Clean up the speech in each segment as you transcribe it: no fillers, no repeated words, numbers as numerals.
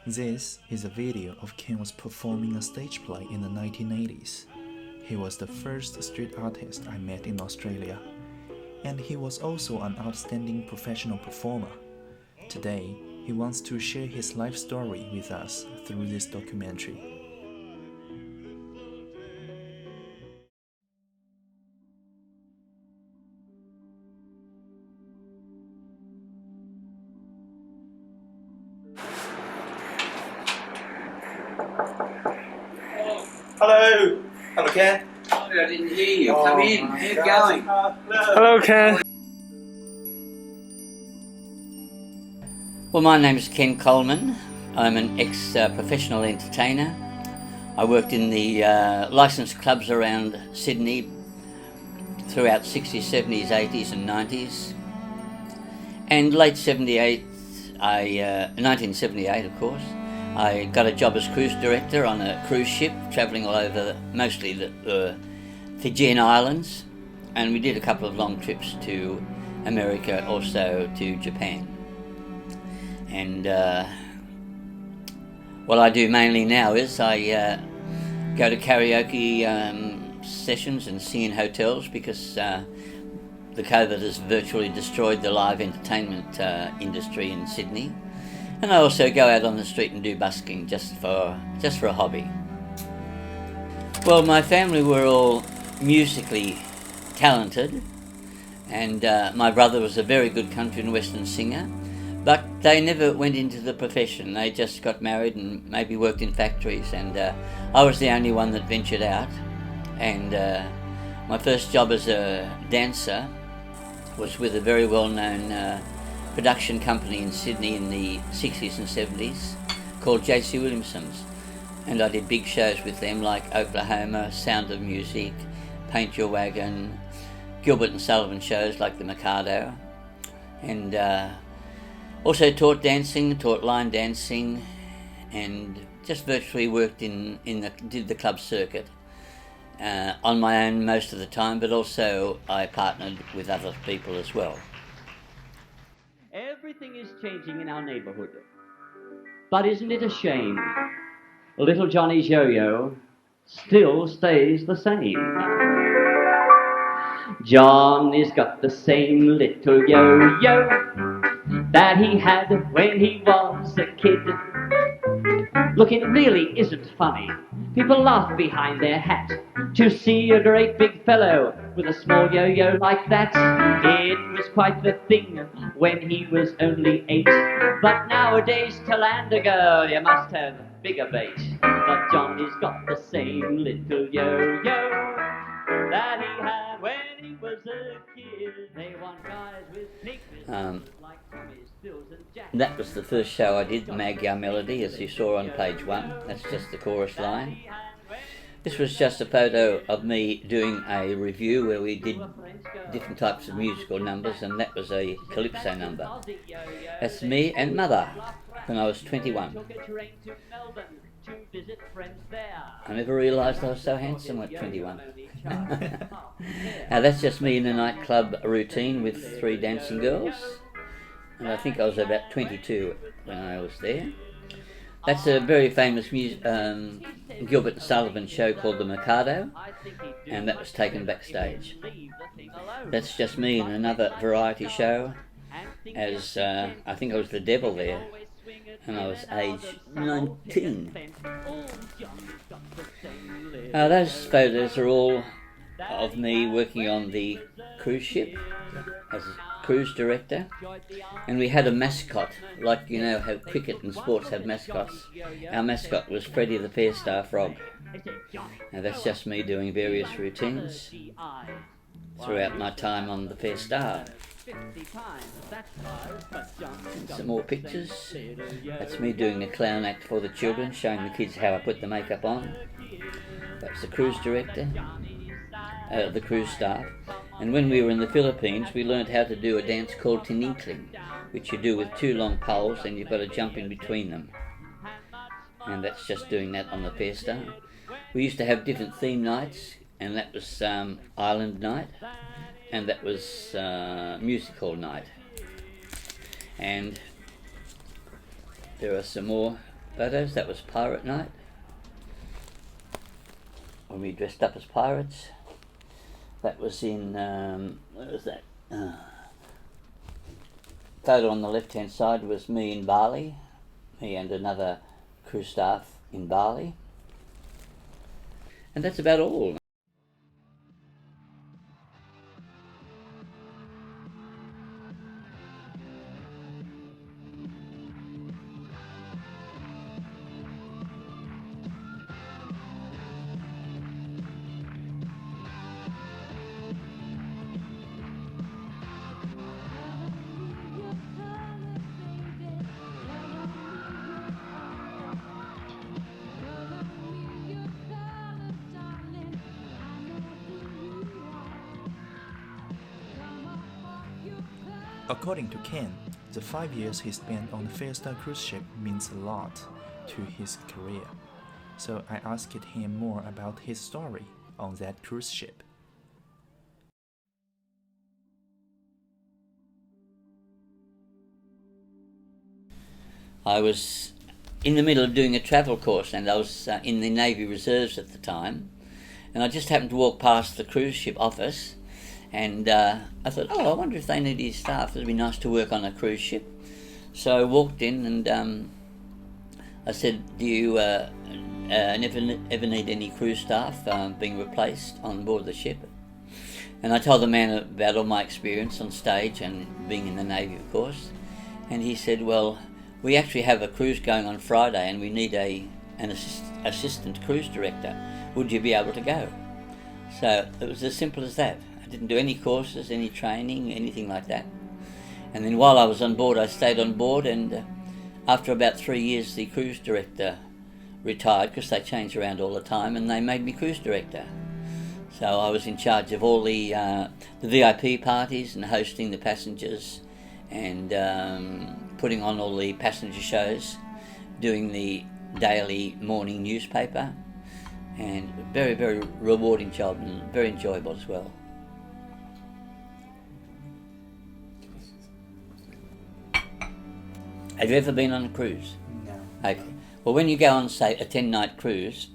This is a video of Ken was performing a stage play in the 1980s. He was the first street artist I met in Australia, and he was also an outstanding professional performer. Today, he wants to share his life story with us through this documentary. Hello! Hello, Ken. I didn't hear you. Come in. How you going? Hello, Ken. Well, my name is Ken Coleman. I'm an ex-professional entertainer. I worked in the licensed clubs around Sydney throughout 60s, 70s, 80s and 90s. And late 78, 1978 of course, I got a job as cruise director on a cruise ship travelling all over mostly the Fijian Islands, and we did a couple of long trips to America, also to Japan. And what I do mainly now is I go to karaoke sessions and sing in hotels because the COVID has virtually destroyed the live entertainment industry in Sydney. And I also go out on the street and do busking just for a hobby. Well, my family were all musically talented, and my brother was a very good country and western singer, but they never went into the profession. They just got married and maybe worked in factories, and I was the only one that ventured out. And my first job as a dancer was with a very well-known production company in Sydney in the 60s and 70s called J.C. Williamson's, and I did big shows with them like Oklahoma, Sound of Music, Paint Your Wagon, Gilbert and Sullivan shows like the Mikado, and also taught dancing, taught line dancing, and just virtually worked did the club circuit on my own most of the time, but also I partnered with other people as well. Everything is changing in our neighborhood. But isn't it a shame? Little Johnny's yo-yo still stays the same. Johnny's got the same little yo-yo that he had when he was a kid. Look, it really isn't funny. People laugh behind their hat to see a great big fellow with a small yo-yo like that. It was quite the thing when he was only 8. But nowadays to land a girl you must have bigger bait. But Johnny's got the same little yo-yo that he had when he was a kid. They want guys with big businesses like Tommy's, Phil's and Jack's. That was the first show I did, the Magyar Melody, as you saw on page 1. That's just the chorus line. This was just a photo of me doing a review where we did different types of musical numbers, and that was a calypso number. That's me and Mother when I was 21. I never realised I was so handsome at 21. Now that's just me in a nightclub routine with 3 dancing girls, and I think I was about 22 when I was there. That's a very famous Gilbert and Sullivan show called the Mikado, and that was taken backstage. That's just me in another variety show as I think I was the devil there, and I was age 19. Those photos are all of me working on the cruise ship as a cruise director, and we had a mascot, like you know how cricket and sports have mascots. Our mascot was Freddie the Fair-Star Frog. Now that's just me doing various routines throughout my time on the Fair-Star. And some more pictures. That's me doing the clown act for the children, showing the kids how I put the makeup on. That's the cruise director, the cruise staff. And when we were in the Philippines, we learned how to do a dance called tininkling, which you do with 2 long poles and you've got to jump in between them. And that's just doing that on the Fair-Star. We used to have different theme nights, and that was Island Night, and that was Music Hall Night. And there are some more photos. That was Pirate Night, when we dressed up as pirates. That was in, where was that? Photo on the left hand side was me in Bali, me and another crew staff in Bali. And that's about all. According to Ken, the 5 years he spent on the Fair cruise ship means a lot to his career. So I asked him more about his story on that cruise ship. I was in the middle of doing a travel course, and I was in the Navy Reserves at the time, and I just happened to walk past the cruise ship office, and I thought, oh, I wonder if they need any staff. It'd be nice to work on a cruise ship. So I walked in and I said, do you ever need any cruise staff being replaced on board the ship? And I told the man about all my experience on stage and being in the Navy, of course. And he said, well, we actually have a cruise going on Friday and we need an assistant cruise director. Would you be able to go? So it was as simple as that. I didn't do any courses, any training, anything like that. And then while I was on board, I stayed on board, and after about 3 years the cruise director retired, because they change around all the time, and they made me cruise director. So I was in charge of all the VIP parties and hosting the passengers, and putting on all the passenger shows, doing the daily morning newspaper, and very, very rewarding job and very enjoyable as well. Have you ever been on a cruise? No. Okay. Well, when you go on, say, a 10-night cruise,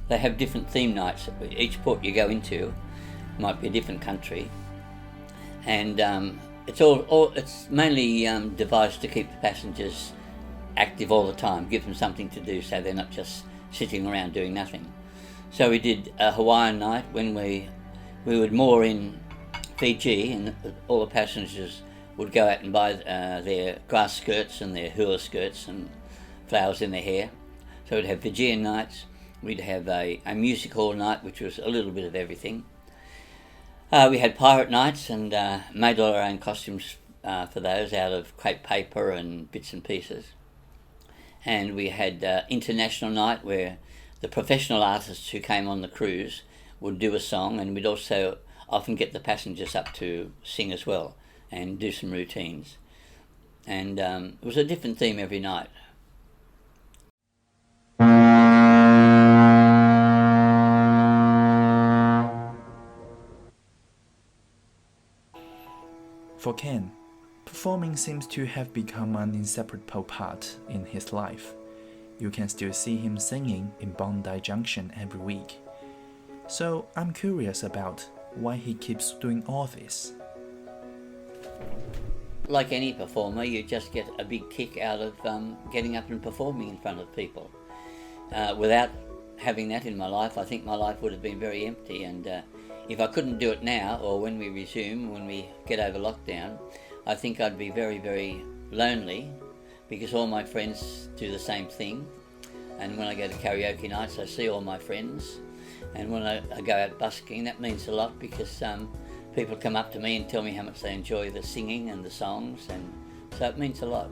they have different theme nights. Each port you go into might be a different country, and it's mainly devised to keep the passengers active all the time, give them something to do, so they're not just sitting around doing nothing. So we did a Hawaiian night when we would moor in Fiji, and all the passengers would go out and buy their grass skirts and their hula skirts and flowers in their hair. So we'd have Fijian nights, we'd have a music hall night, which was a little bit of everything. We had pirate nights, and made all our own costumes for those out of crepe paper and bits and pieces. And we had international night, where the professional artists who came on the cruise would do a song, and we'd also often get the passengers up to sing as well and do some routines. And it was a different theme every night. For Ken, performing seems to have become an inseparable part in his life. You can still see him singing in Bondi Junction every week. So I'm curious about why he keeps doing all this. Like any performer, you just get a big kick out of getting up and performing in front of people. Without having that in my life, I think my life would have been very empty, and if I couldn't do it now, or when we resume, when we get over lockdown, I think I'd be very, very lonely, because all my friends do the same thing. And when I go to karaoke nights, I see all my friends. And when I go out busking, that means a lot, because people come up to me and tell me how much they enjoy the singing and the songs, and so it means a lot.